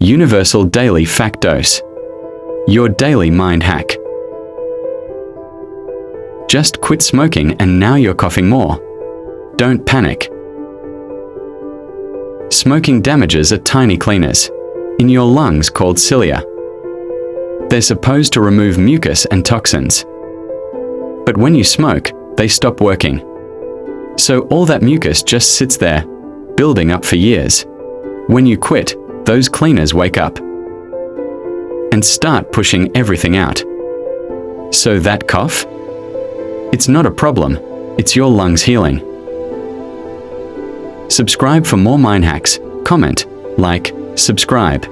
Universal Daily Fact Dose. Your daily mind hack. Just quit smoking and now you're coughing more. Don't panic. Smoking damages are tiny cleaners in your lungs called cilia. They're supposed to remove mucus and toxins. But when you smoke, they stop working. So all that mucus just sits there, building up for years. When you quit, those cleaners wake up and start pushing everything out. So that cough? It's not a problem, it's your lungs healing. Subscribe for more mind hacks. Comment, like, subscribe.